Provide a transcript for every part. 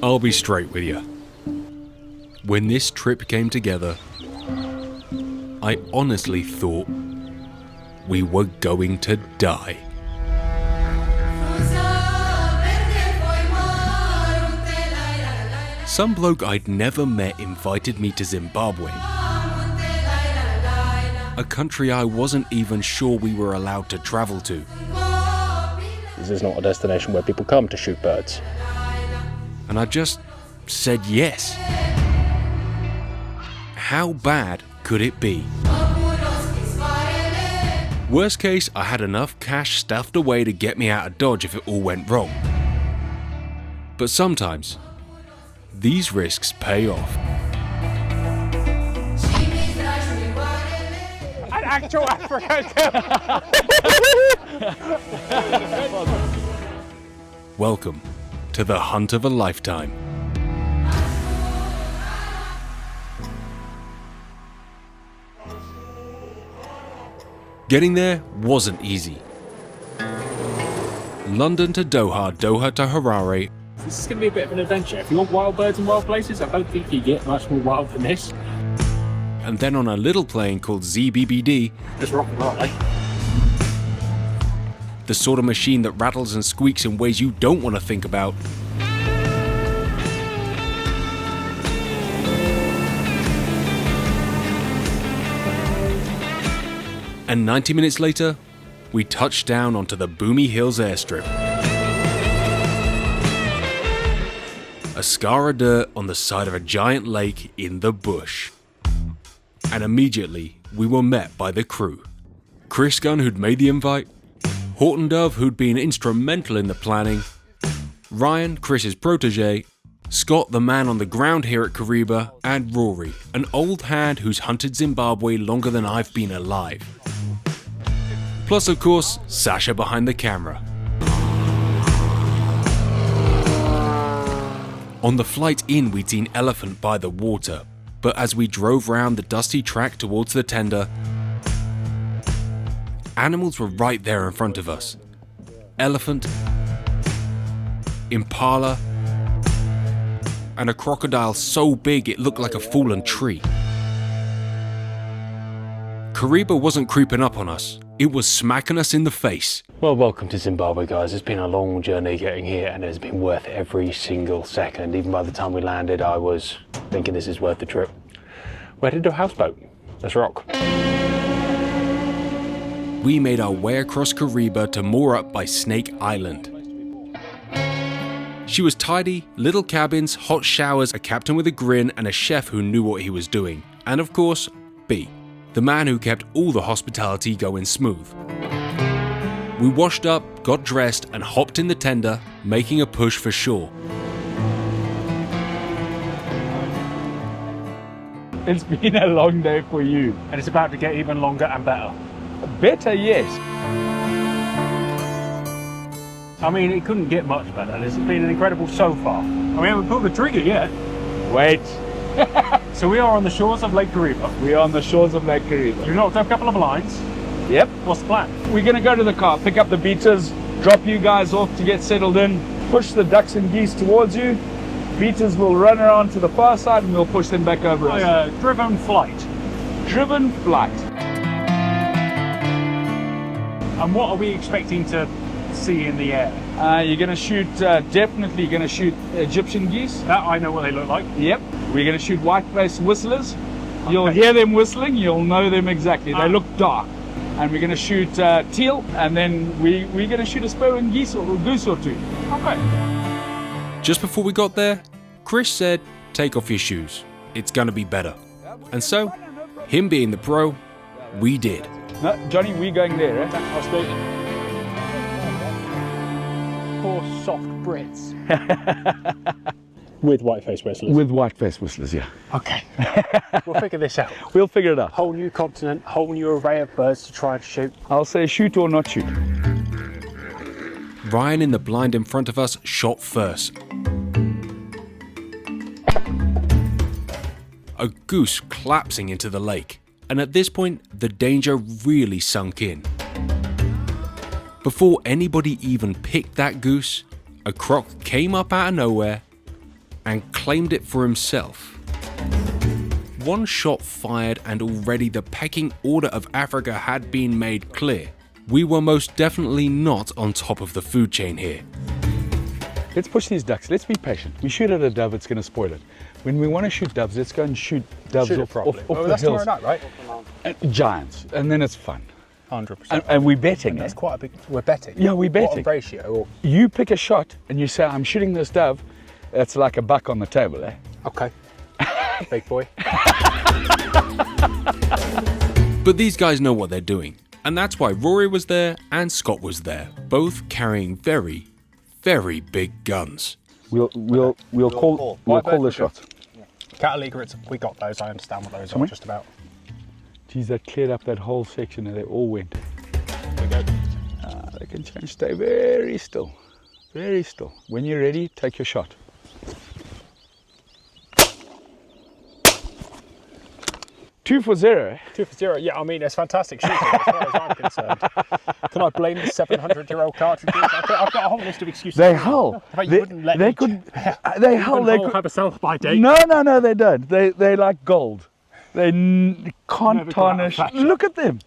I'll be straight with you. When this trip came together, I honestly thought we were going to die. Some bloke I'd never met invited me to Zimbabwe, a country I wasn't even sure we were allowed to travel to. This is not a destination where people come to shoot birds. And I just said yes. How bad could it be? Worst case, I had enough cash stuffed away to get me out of Dodge if it all went wrong. But sometimes, these risks pay off. An actual African. Welcome to the hunt of a lifetime. Getting there wasn't easy. London to Doha, Doha to Harare. This is going to be a bit of an adventure. If you want wild birds and wild places, I don't think you get much more wild than this. And then on a little plane called ZBBD, Just rock and roll, eh? the sort of machine that rattles and squeaks in ways you don't want to think about. And 90 minutes later, we touched down onto the Boomy Hills airstrip. A scar of dirt on the side of a giant lake in the bush. And immediately, we were met by the crew. Chris Gunn, who'd made the invite, Horton Dove, who'd been instrumental in the planning, Ryan, Chris's protege, Scott, the man on the ground here at Kariba, and Rory, an old hand who's hunted Zimbabwe longer than I've been alive. Plus, of course, Sasha behind the camera. On the flight in, we'd seen elephant by the water, but as we drove round the dusty track towards the tender, animals were right there in front of us. Elephant, impala, and a crocodile so big it looked like a fallen tree. Kariba wasn't creeping up on us, it was smacking us in the face. Well, welcome to Zimbabwe, guys. It's been a long journey getting here, and it's been worth every single second. Even by the time we landed, I was thinking this is worth the trip. We're headed to a houseboat. Let's rock. We made our way across Kariba to moor up by Snake Island. She was tidy, little cabins, hot showers, a captain with a grin, and a chef who knew what he was doing. And of course, B, the man who kept all the hospitality going smooth. We washed up, got dressed, and hopped in the tender, making a push for shore. It's been a long day for you. And it's about to get even longer and better. Better, yes. I mean, it couldn't get much better. This has been incredible so far. I mean, we haven't pulled the trigger yet. Wait. So we are on the shores of Lake Kariba. We are on the shores of Lake Kariba. We've knocked up a couple of lines. Yep. What's the plan? We're going to go to the car, pick up the beaters, drop you guys off to get settled in, push the ducks and geese towards you. Beaters will run around to the far side and we'll push them back over us. Driven flight. Driven flight. And what are we expecting to see in the air? You're going to shoot, definitely going to shoot Egyptian geese. That I know what they look like. Yep. We're going to shoot white-faced whistlers. You'll hear them whistling, you'll know them exactly. They look dark. And we're going to shoot teal, and then we're going to shoot a sparrow geese or a goose or two. Okay. Just before we got there, Chris said, take off your shoes. It's gonna be better. And so, him being the pro, we did. No, Johnny, we're going there, eh? That's my poor soft Brits. With white-faced whistlers. With white-faced whistlers, yeah. Okay. We'll figure this out. We'll figure it out. Whole new continent, whole new array of birds to try and shoot. I'll say shoot or not shoot. Ryan in the blind in front of us shot first. A goose collapsing into the lake, and at this point, the danger really sunk in. Before anybody even picked that goose, a croc came up out of nowhere, and claimed it for himself. One shot fired and already the pecking order of Africa had been made clear. We were most definitely not on top of the food chain here. Let's push these ducks. Let's be patient. We shoot at a dove, it's going to spoil it. When we want to shoot doves, let's go and shoot doves off the that's hills. tomorrow night, right? Giants, and then it's fun. 100%. And we're betting. That's quite a big. We're betting. Yeah, we're betting. What ratio? Or... You pick a shot and you say, I'm shooting this dove. That's like a buck on the table, eh? Okay. Big boy. But these guys know what they're doing. And that's why Rory was there and Scott was there, both carrying very, very big guns. We'll call the shots. Cattle we got those. I understand what those are just about. Geez, that cleared up that whole section and they all went. There we go. They can change. Stay very still. Very still. When you're ready, take your shot. Two for zero. 2 for 0. Yeah, I mean, it's fantastic shooting as far as I'm concerned. Can I blame the 700-year-old cartridges? I've got a whole list of excuses. They hull. You wouldn't let they me could. They hull. They could have a sell-by date. No, they don't. They like gold. They can't tarnish. Look at them.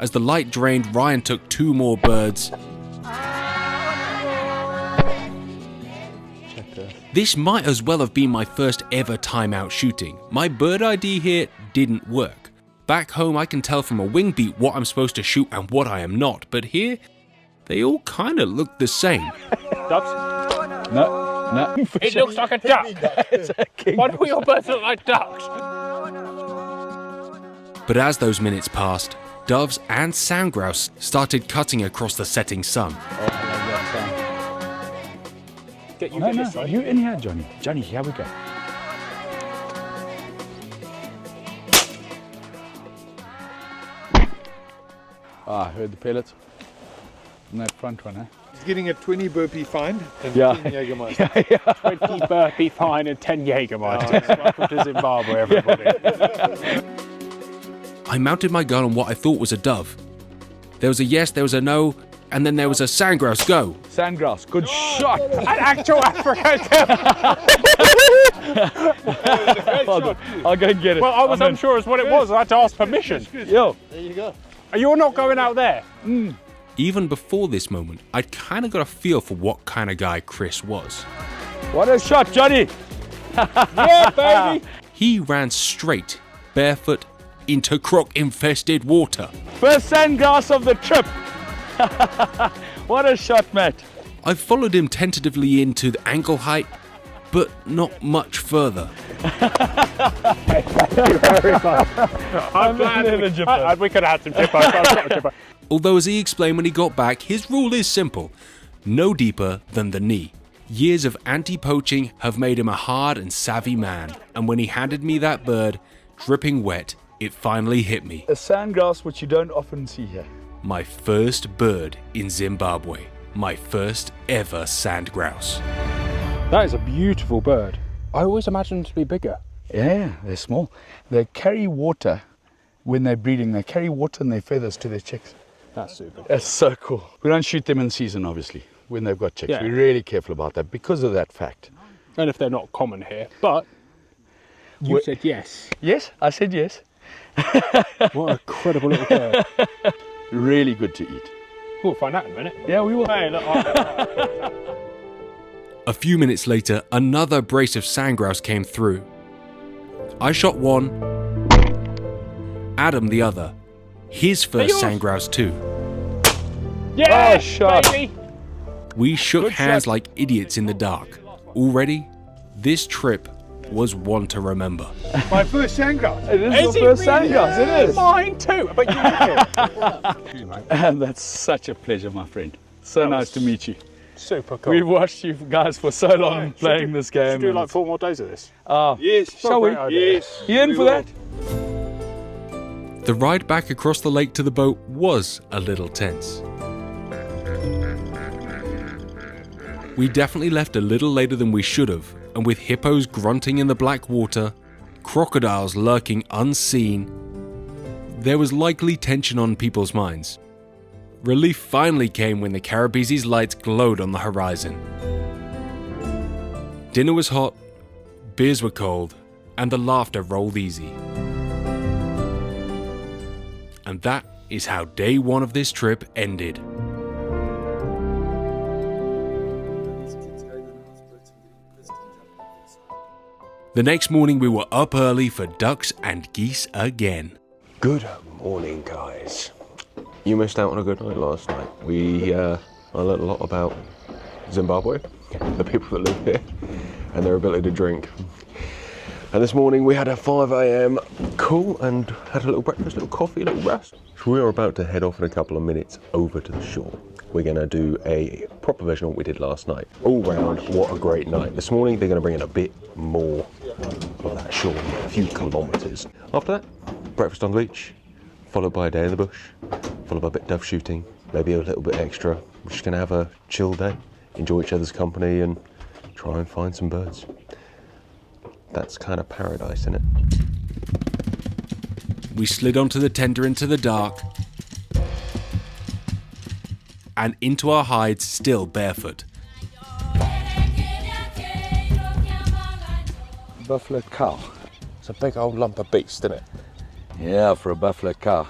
As the light drained, Ryan took 2 more birds. This might as well have been my first ever time out shooting. My bird ID here didn't work. Back home I can tell from a wing beat what I'm supposed to shoot and what I am not, but here, they all kind of look the same. Ducks? No. It looks like a duck. Why do your birds look like ducks? But as those minutes passed, doves and sand grouse started cutting across the setting sun. No, you in here, Johnny. Johnny, here we go. I heard the pellets on that front one, eh? He's getting a 20 burpee fine and 10 Jägermeister. 20 burpee fine and 10 Jägermeister. Welcome to Zimbabwe, everybody. I mounted my gun on what I thought was a dove. There was a yes, there was a no, and then there was a sand grouse go. Sand grouse, good shot. An actual African. I'll go and get it. Well, I was unsure as what it was. I had to ask permission. Yo. There you go. You're not going out there? Even before this moment, I'd kind of got a feel for what kind of guy Chris was. What a shot, Johnny. Yeah, baby. He ran straight, barefoot, into croc-infested water. First sand grouse of the trip. What a shot, Matt. I followed him tentatively into the ankle height, but not much further. I'm glad we could have had some hippos. Although, as he explained when he got back, his rule is simple: no deeper than the knee. Years of anti-poaching have made him a hard and savvy man, and when he handed me that bird, dripping wet, it finally hit me. A sand grouse, which you don't often see here. My first bird in Zimbabwe. My first ever sand grouse. That is a beautiful bird. I always imagined them to be bigger. Yeah, they're small. They carry water when they're breeding. They carry water in their feathers to their chicks. That's super. That's so cool. We don't shoot them in season, obviously, when they've got chicks. Yeah. We're really careful about that because of that fact. And if they're not common here. But you said yes. Yes, I said yes. What a incredible little bird. Really good to eat. We'll find out in a minute. Yeah, we will. Hey, look. A few minutes later, another brace of sand grouse came through. I shot one, Adam the other. His first sand grouse too. Yeah, Oh, shot. baby. We shook Good hands shot. like idiots in the dark. Already, this trip was one to remember. My first sand grouse. It is Is your it first sand grouse, it is. Mine too. But you And that's such a pleasure, my friend. So nice to meet you. super cool. We've watched you guys for so long playing this game. Should do like 4 more days of this. Yes. Shall we? Yes. You in we for will. that? The ride back across the lake to the boat was a little tense. We definitely left a little later than we should have, and with hippos grunting in the black water, crocodiles lurking unseen, there was likely tension on people's minds. Relief finally came when the Kariba's lights glowed on the horizon. Dinner was hot, beers were cold, and the laughter rolled easy. And that is how day one of this trip ended. The next morning we were up early for ducks and geese again. Good morning, guys. You missed out on a good night last night. I learned a lot about Zimbabwe, the people that live here, and their ability to drink. And this morning we had a 5 a.m. call and had a little breakfast, a little coffee, a little rest. So we are about to head off in a couple of minutes over to the shore. We're going to do a proper version of what we did last night. All round, what a great night. This morning they're going to bring in a bit more of that shore, a few kilometres. After that, breakfast on the beach, followed by a day in the bush, followed by a bit of dove shooting, maybe a little bit extra. We're just going to have a chill day, enjoy each other's company and try and find some birds. That's kind of paradise, isn't it? We slid onto the tender into the dark and into our hides still barefoot. Buffalo cow. It's a big old lump of beast, isn't it? Yeah, for a buffalo cow.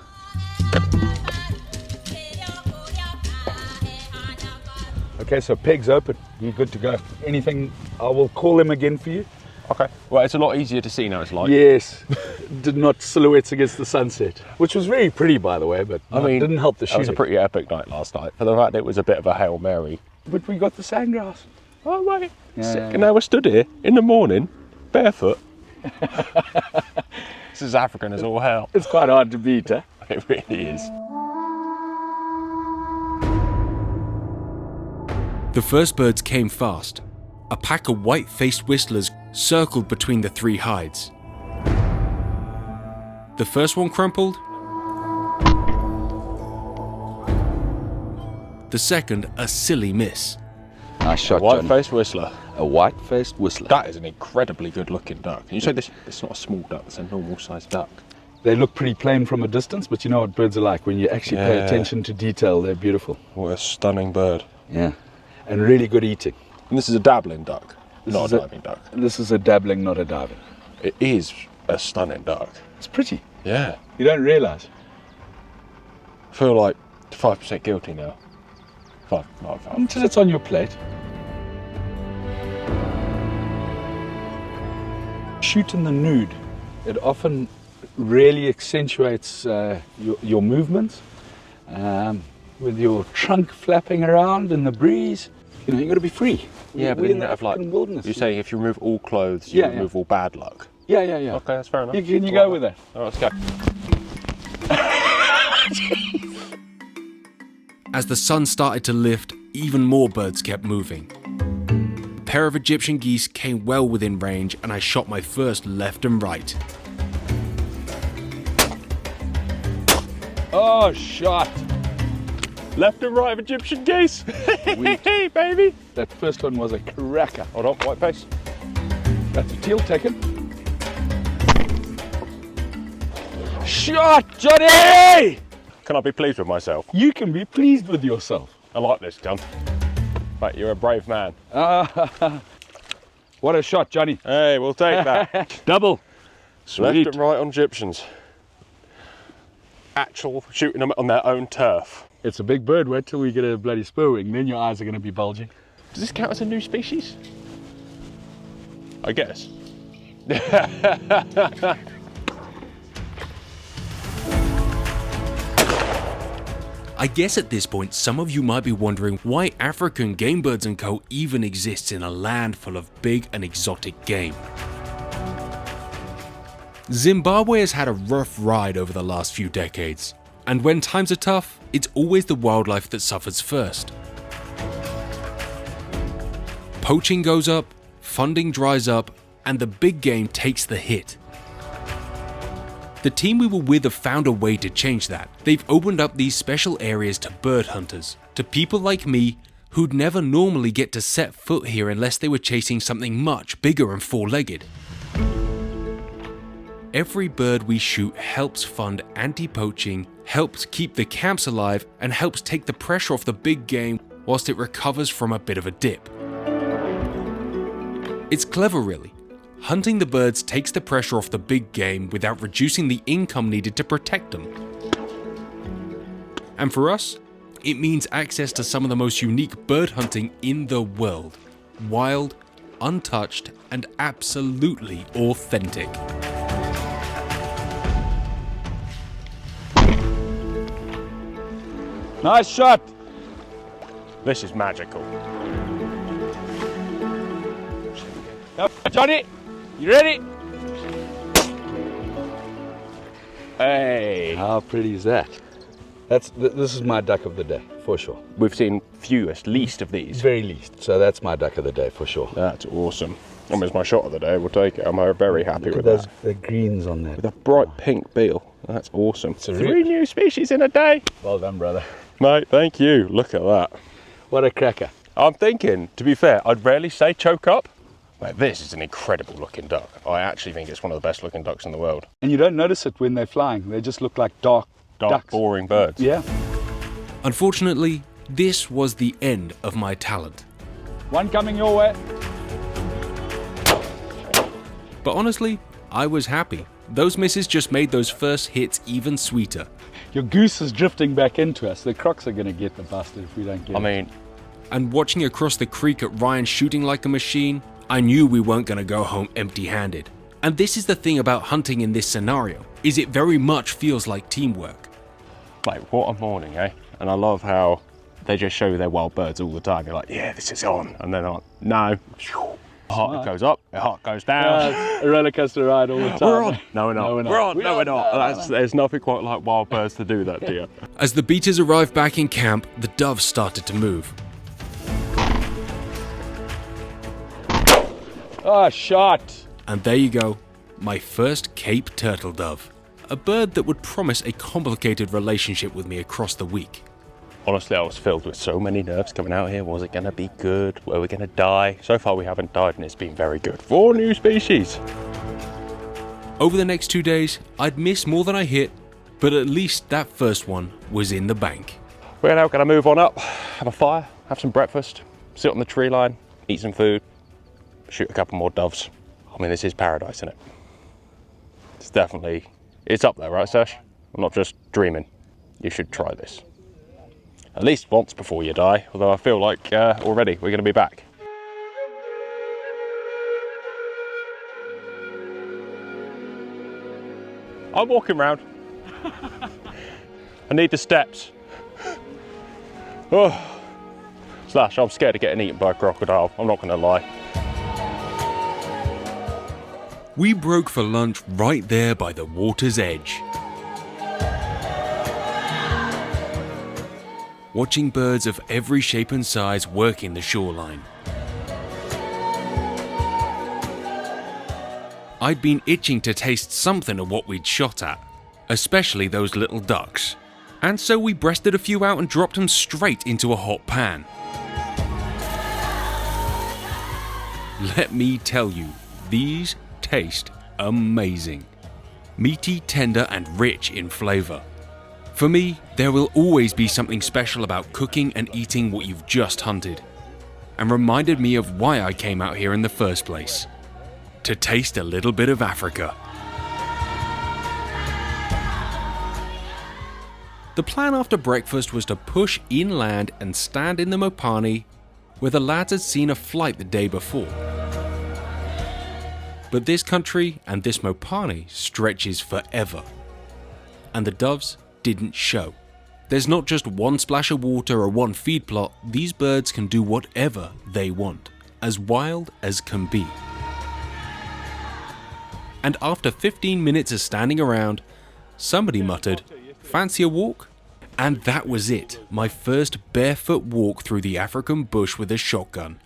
Okay, so peg's open. You're good to go. Anything, I will call him again for you. Okay. Well, it's a lot easier to see now, it's like. Yes. Did not silhouettes against the sunset, which was very pretty, by the way, but I mean, didn't help the It was shooting. a pretty epic night last night. For the fact it was a bit of a Hail Mary. But we got the sandgrass. Oh, right. Yeah, Sick. yeah, yeah. And now we're stood here in the morning, barefoot. This is African as all hell. It's quite hard to beat, eh? It really is. The first birds came fast. A pack of white-faced whistlers circled between the 3 hides. The first one crumpled. The second, a silly miss. Nice shot, White-faced whistler. A white-faced whistler. That is an incredibly good-looking duck. And you say this? It's not a small duck. It's a normal-sized duck. They look pretty plain from a distance, but you know what birds are like. When you actually pay Yeah. attention to detail, they're beautiful. What a stunning bird. Yeah. And really good eating. And this is a dabbling duck, not is a a- diving duck. This is a dabbling, not a diving. It is a stunning duck. It's pretty. Yeah. You don't realise. I feel like 5% guilty now. 5. Until it's on your plate. Shoot in the nude. It often really accentuates your movements. With your trunk flapping around in the breeze. You know, you've got to be free. Yeah, but We're in in the that of like, African wilderness. you're saying if you remove all clothes, you Yeah, remove all bad luck. Yeah. Okay, that's fair enough. Can you go with that? All right, let's go. As the sun started to lift, even more birds kept moving. A pair of Egyptian geese came well within range and I shot my first left and right. Oh, shot. Left and right of Egyptian geese. Hey, baby. That first one was a cracker. Hold on, white face. That's a teal taken. Shot, Johnny! Can I be pleased with myself? You can be pleased with yourself. I like this, John. Mate, you're a brave man. What a shot, Johnny. Hey, we'll take that. Double. Left Sweet. and right on Egyptians. Actual shooting them on their own turf. It's a big bird. Wait till we get a bloody spur wing, then your eyes are going to be bulging. Does this count as a new species? I guess. I guess at this point some of you might be wondering why African Game Birds & Co. even exists in a land full of big and exotic game. Zimbabwe has had a rough ride over the last few decades, and when times are tough, it's always the wildlife that suffers first. Poaching goes up, funding dries up, and the big game takes the hit. The team we were with have found a way to change that. They've opened up these special areas to bird hunters, to people like me who'd never normally get to set foot here unless they were chasing something much bigger and four-legged. Every bird we shoot helps fund anti-poaching, helps keep the camps alive, and helps take the pressure off the big game whilst it recovers from a bit of a dip. It's clever really. Hunting the birds takes the pressure off the big game without reducing the income needed to protect them. And for us, it means access to some of the most unique bird hunting in the world. Wild, untouched, and absolutely authentic. Nice shot. This is magical. Come, Johnny, you ready? Hey! How pretty is that? This is my duck of the day, for sure. We've seen fewest, least of these. Very least. So that's my duck of the day, for sure. That's awesome. I mean, it's my shot of the day. We'll take it. I'm very happy with those, that. the greens on that. With a bright pink bill. That's awesome. a 3 new species in a day. Well done, brother. Mate, thank you. Look at that. What a cracker. I'm thinking, to be fair, I'd rarely say choke up. Mate, this is an incredible looking duck. I actually think it's one of the best looking ducks in the world. And you don't notice it when they're flying. They just look like dark ducks. Boring birds. Yeah. Unfortunately, this was the end of my talent. One coming your way. But honestly, I was happy. Those misses just made those first hits even sweeter. Your goose is drifting back into us. The crocs are going to get the bastard if we don't get it. I mean, And watching across the creek at Ryan shooting like a machine, I knew we weren't going to go home empty-handed. And this is the thing about hunting in this scenario, is it very much feels like teamwork. mate, what a morning, eh? And I love how they just show their wild birds all the time. You're like, yeah, this is on. And then they're like, no. Heart goes up, the heart goes down. A roller coaster ride all the time. We're on. No, we're not. No, we're not. We're on. No, we're not. There's nothing quite like wild birds to do that, dear. As the beaters arrived back in camp, the doves started to move. Oh, shot. And there you go, my first Cape turtle dove. A bird that would promise a complicated relationship with me across the week. Honestly, I was filled with so many nerves coming out here. Was it going to be good? Were we going to die? So far, we haven't died, and it's been very good. 4 new species. Over the next 2 days, I'd miss more than I hit, but at least that first one was in the bank. We're now going to move on up, have a fire, have some breakfast, sit on the tree line, eat some food, shoot a couple more doves. I mean, this is paradise, isn't it? It's definitely, it's up there, right, Sash? I'm not just dreaming. You should try this. At least once before you die, although I feel like already we're going to be back. I'm walking round. I need the steps. Oh. Slash, I'm scared of getting eaten by a crocodile, I'm not going to lie. We broke for lunch right there by the water's edge. Watching birds of every shape and size working the shoreline. I'd been itching to taste something of what we'd shot at, especially those little ducks. And so we breasted a few out and dropped them straight into a hot pan. Let me tell you, these taste amazing. Meaty, tender, and rich in flavor. For me, there will always be something special about cooking and eating what you've just hunted, and reminded me of why I came out here in the first place. To taste a little bit of Africa. The plan after breakfast was to push inland and stand in the Mopani, where the lads had seen a flight the day before. But this country and this Mopani stretches forever, and the doves didn't show. There's not just one splash of water or one feed plot, these birds can do whatever they want, as wild as can be. And after 15 minutes of standing around, somebody muttered, "Fancy a walk?" And that was it, my first barefoot walk through the African bush with a shotgun.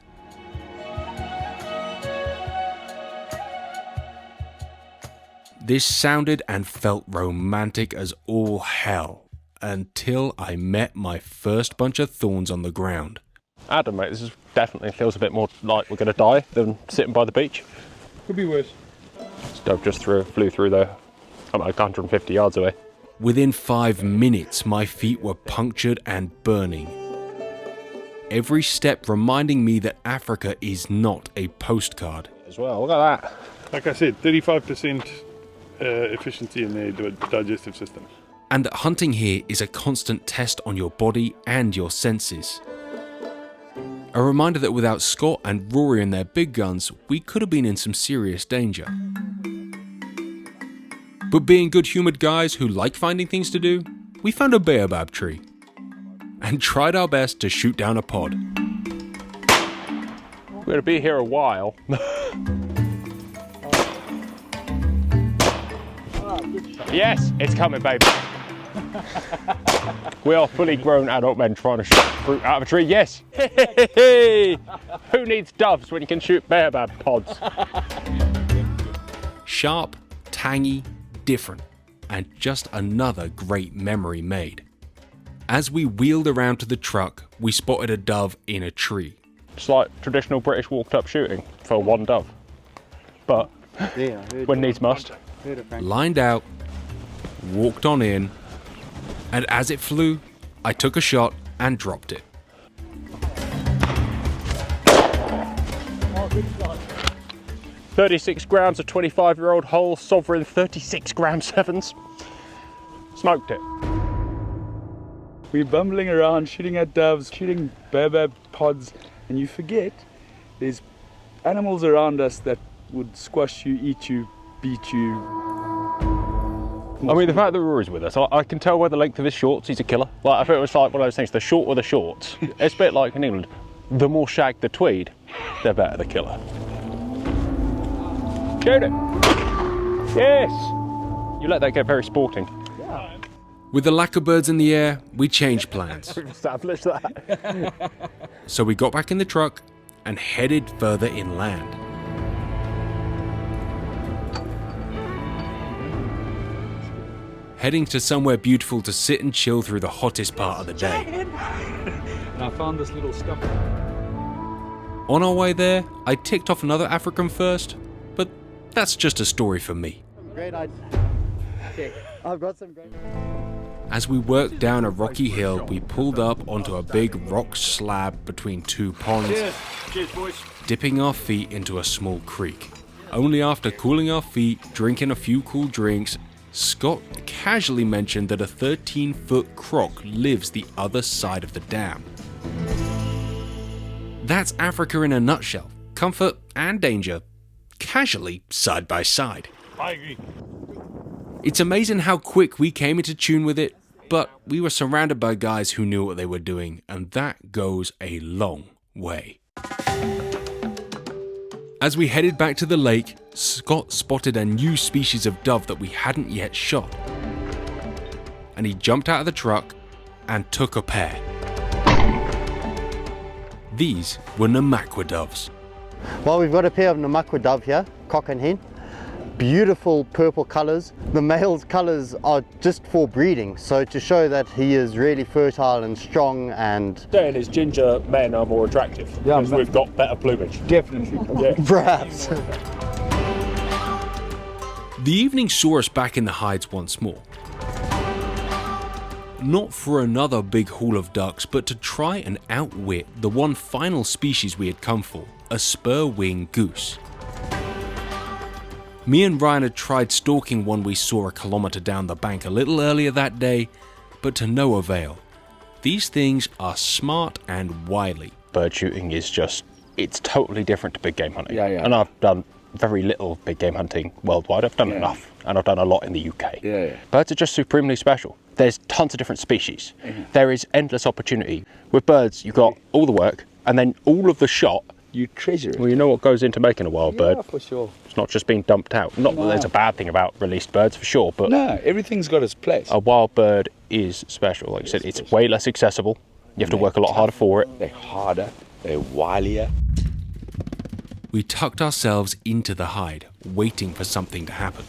This sounded and felt romantic as all hell, until I met my first bunch of thorns on the ground. Adam, mate, this definitely feels a bit more like we're going to die than sitting by the beach. Could be worse. This dove just flew through there. I'm like 150 yards away. Within 5 minutes, my feet were punctured and burning. Every step reminding me that Africa is not a postcard. as well. Look at that. Like I said, 35% efficiency in their digestive system. And that hunting here is a constant test on your body and your senses. A reminder that without Scott and Rory and their big guns, we could have been in some serious danger. But being good-humoured guys who like finding things to do, we found a baobab tree and tried our best to shoot down a pod. We're going to be here a while. Yes, it's coming, baby. We are fully grown adult men trying to shoot fruit out of a tree. Yes. Who needs doves when you can shoot baobab pods? Sharp, tangy, different, and just another great memory made. As we wheeled around to the truck, we spotted a dove in a tree. It's like traditional British walked up shooting for one dove. But when needs must. Lined out, walked on in, and as it flew, I took a shot and dropped it. "36 grams of 25-year-old whole sovereign 36-gram 7s. Smoked it. We're bumbling around, shooting at doves, shooting baobab pods, and you forget there's animals around us that would squash you, eat you, beat you. I mean, the fact that Rory's with us, I can tell by the length of his shorts, he's a killer. Like, I think it was like one of those things, the shorter the shorts. It's a bit like in England, the more shag the tweed, the better the killer. Shoot it! Yes! You let that get very sporting. With the lack of birds in the air, we changed plans. We've established that. So we got back in the truck and headed further inland. Heading to somewhere beautiful to sit and chill through the hottest part of the day. And I found this little stuff. On our way there, I ticked off another African first, but that's just a story for me. Great idea. Okay, I've got some great. As we worked down a rocky hill, we pulled up onto a big rock slab between two ponds, Cheers, boys. dipping our feet into a small creek. Only after cooling our feet, drinking a few cool drinks, Scott casually mentioned that a 13-foot croc lives the other side of the dam. That's Africa in a nutshell. Comfort and danger, casually side by side. I agree. It's amazing how quick we came into tune with it, but we were surrounded by guys who knew what they were doing, and that goes a long way. As we headed back to the lake, Scott spotted a new species of dove that we hadn't yet shot. And he jumped out of the truck and took a pair. These were Namakwa doves. Well, we've got a pair of Namakwa dove here, cock and hen. Beautiful purple colors. The male's colors are just for breeding, so to show that he is really fertile and strong and... Then his ginger men are more attractive. Yeah, because we've got better plumage. Definitely. Yeah. Perhaps. The evening saw us back in the hides once more. Not for another big haul of ducks, but to try and outwit the one final species we had come for, a spur-winged goose. Me and Ryan had tried stalking one we saw a kilometre down the bank a little earlier that day, but to no avail. These things are smart and wily. Bird shooting is just, it's totally different to big game hunting. Yeah, yeah. And I've done very little big game hunting worldwide. I've done enough, and I've done a lot in the UK. Yeah. Birds are just supremely special. There's tons of different species. There is endless opportunity. With birds, you've got all the work, and then all of the shot. You treasure it. Well, you know what goes into making a wild bird. Yeah, for sure. It's not just being dumped out. Not that there's a bad thing about released birds, for sure, but No, everything's got its place. a wild bird is special. Like I said, it's way less accessible. You have to work a lot harder for it. They're harder, they're wilier. We tucked ourselves into the hide, waiting for something to happen.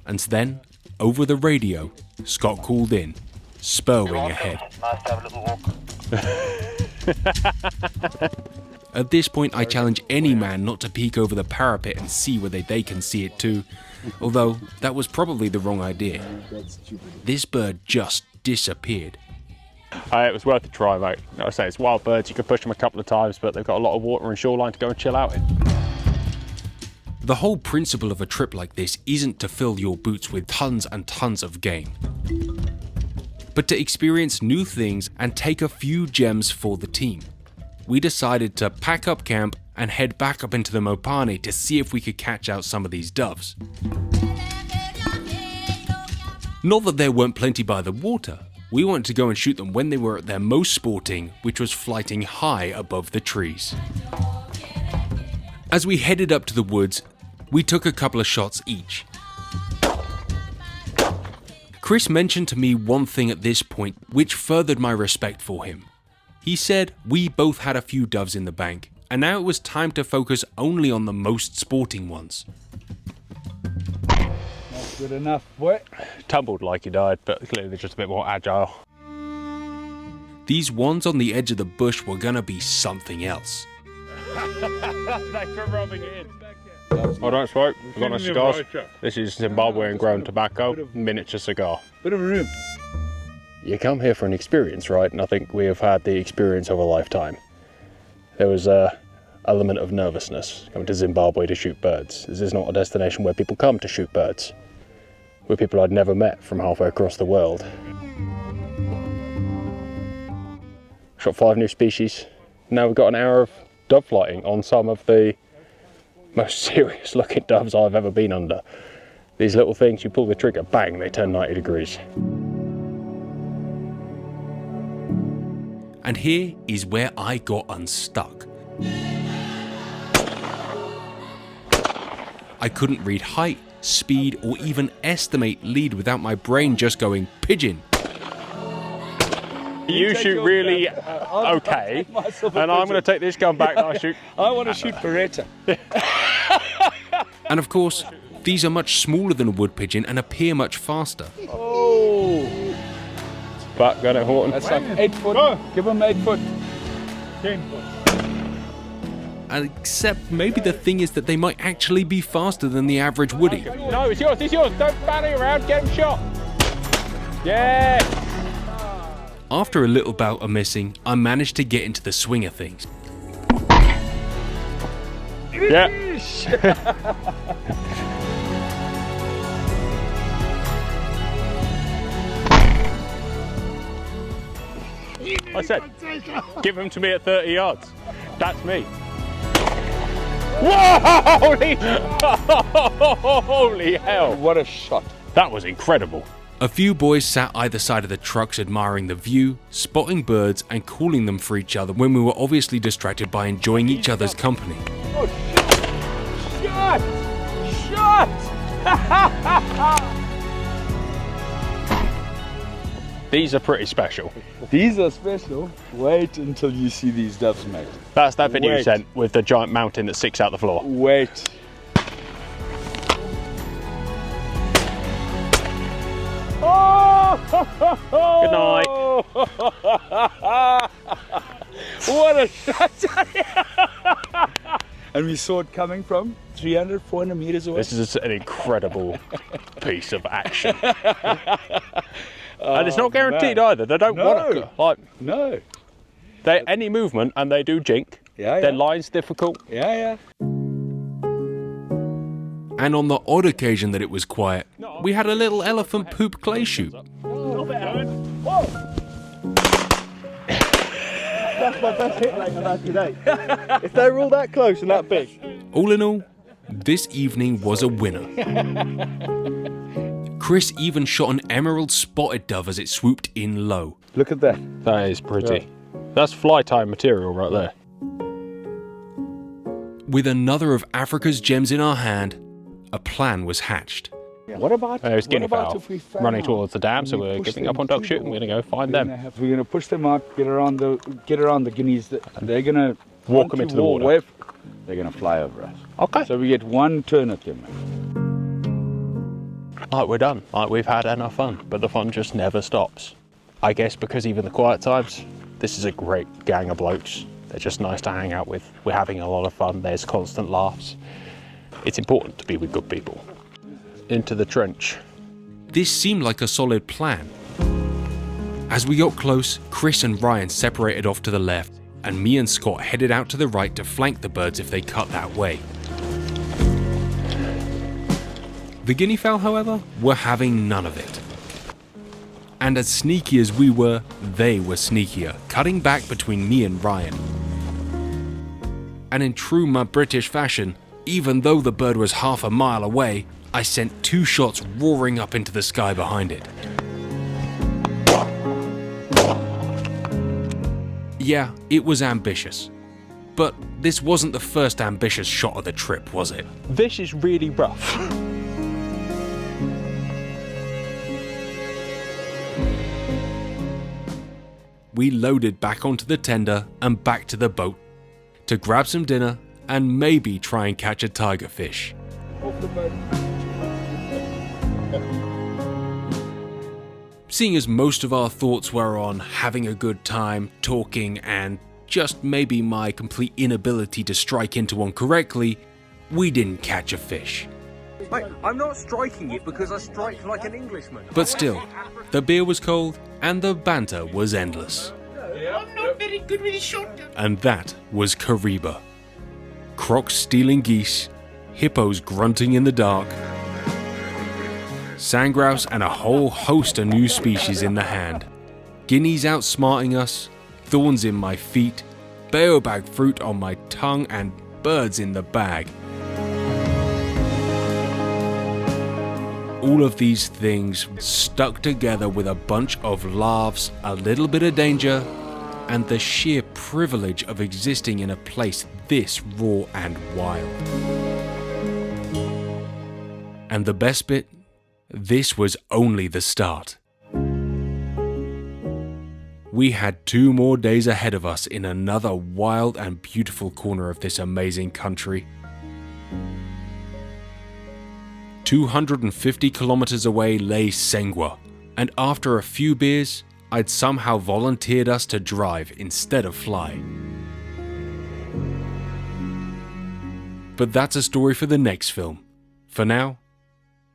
And then, over the radio, Scott called in, spur-wing ahead. Nice to have a little walk. At this point, I challenge any man not to peek over the parapet and see whether they can see it too, although that was probably the wrong idea. This bird just disappeared. It was worth a try, mate. Like I say, it's wild birds. You can push them a couple of times, but they've got a lot of water and shoreline to go and chill out in. The whole principle of a trip like this isn't to fill your boots with tons and tons of game, but to experience new things and take a few gems for the team. We decided to pack up camp and head back up into the Mopane to see if we could catch out some of these doves. Not that there weren't plenty by the water, we wanted to go and shoot them when they were at their most sporting, which was flighting high above the trees. As we headed up to the woods, we took a couple of shots each. Chris mentioned to me one thing at this point which furthered my respect for him. He said we both had a few doves in the bank, and now it was time to focus only on the most sporting ones. Not good enough, boy. Tumbled like he died, but clearly they're just a bit more agile. These ones on the edge of the bush were gonna be something else. Thanks for rubbing it in. I don't smoke, I've got no cigars. This is Zimbabwean grown tobacco, miniature cigar. Bit of room. You come here for an experience, right? And I think we have had the experience of a lifetime. There was a element of nervousness coming to Zimbabwe to shoot birds. This is not a destination where people come to shoot birds. We're people I'd never met from halfway across the world. Shot 5 new species. Now we've got an hour of dove flighting on some of the most serious looking doves I've ever been under. These little things, you pull the trigger, bang, they turn 90 degrees. And here is where I got unstuck. I couldn't read height, speed, or even estimate lead without my brain just going pigeon. You shoot really okay, and I'm going to take this gun back and I shoot. I want to shoot Beretta. And of course, these are much smaller than a wood pigeon and appear much faster. Oh! Back, gun at Horton. That's like 8 foot. Go. Give him 8 foot. 10 foot. Except maybe the thing is that they might actually be faster than the average woodie. No, it's yours, it's yours. Don't bandy around, get him shot. Yeah! After a little bout of missing, I managed to get into the swing of things. Yeah. I said, give him to me at 30 yards. That's me. Whoa! Holy hell. What a shot. That was incredible. A few boys sat either side of the trucks admiring the view, spotting birds and calling them for each other when we were obviously distracted by enjoying each other's company. Oh, shot! Shot! These are pretty special. These are special. Wait until you see these doves, mate. That's that video you Wait. sent with the giant mountain that sticks out the floor. Wait. Good night. What a shot! And we saw it coming from 300, 400 meters away. This is an incredible piece of action. And it's not guaranteed either. They don't want to. Like, No. they any movement and they do jink. Yeah, Their yeah. line's difficult. Yeah. And on the odd occasion that it was quiet, we had a little elephant poop clay shoot. That's my best hit rate I've had today. If they were all that close and that big. All in all, this evening was a winner. Chris even shot an emerald spotted dove as it swooped in low. Look at that. That is pretty. That's fly time material right there. With another of Africa's gems in our hand, a plan was hatched. What about, There's guinea what about fowl if we found running towards the dam, so we we're push giving them up on duck to shooting. We're going to go find We're them. going to push them out, get around the guineas. They're going to Walk them into the water. They're going to fly over us. Okay. So we get one turn at them. Like, we're done. Like, we've had enough fun, but the fun just never stops. I guess because even the quiet times, this is a great gang of blokes. They're just nice to hang out with. We're having a lot of fun. There's constant laughs. It's important to be with good people. Into the trench. This seemed like a solid plan. As we got close, Chris and Ryan separated off to the left, and me and Scott headed out to the right to flank the birds if they cut that way. The guinea fowl, however, were having none of it. And as sneaky as we were, they were sneakier, cutting back between me and Ryan. And in true my British fashion, even though the bird was half a mile away, I sent 2 shots roaring up into the sky behind it. Yeah, it was ambitious. But this wasn't the first ambitious shot of the trip, was it? This is really rough. We loaded back onto the tender and back to the boat to grab some dinner and maybe try and catch a tiger fish. Seeing as most of our thoughts were on having a good time, talking, and just maybe my complete inability to strike into one correctly, we didn't catch a fish. Mate, I'm not striking it because I strike like an Englishman. But still, the beer was cold and the banter was endless. I'm not very good with a shotgun. And that was Kariba. Crocs stealing geese, hippos grunting in the dark, sandgrouse and a whole host of new species in the hand, guineas outsmarting us, thorns in my feet, baobab fruit on my tongue, and birds in the bag. All of these things stuck together with a bunch of laughs, a little bit of danger, and the sheer privilege of existing in a place this raw and wild. And the best bit? This was only the start. We had 2 more days ahead of us in another wild and beautiful corner of this amazing country. 250 kilometers away lay Sengwa, and after a few beers, I'd somehow volunteered us to drive instead of fly. But that's a story for the next film. For now,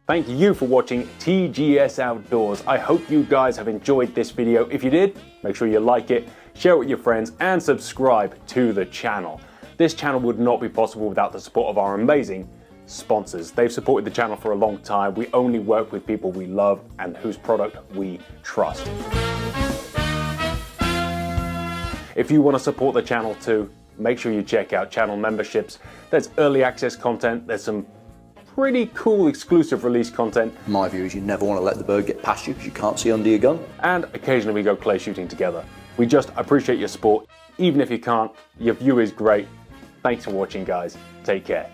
Thank you for watching TGS Outdoors. I hope you guys have enjoyed this video. If you did, make sure you like it, share it with your friends, and subscribe to the channel. This channel would not be possible without the support of our amazing sponsors. They've supported the channel for a long time. We only work with people we love and whose product we trust. If you want to support the channel too, make sure you check out channel memberships. There's early access content, there's some pretty cool exclusive release content. My view is you never want to let the bird get past you because you can't see under your gun. And occasionally we go clay shooting together. We just appreciate your support. Even if you can't, your view is great. Thanks for watching, guys. Take care.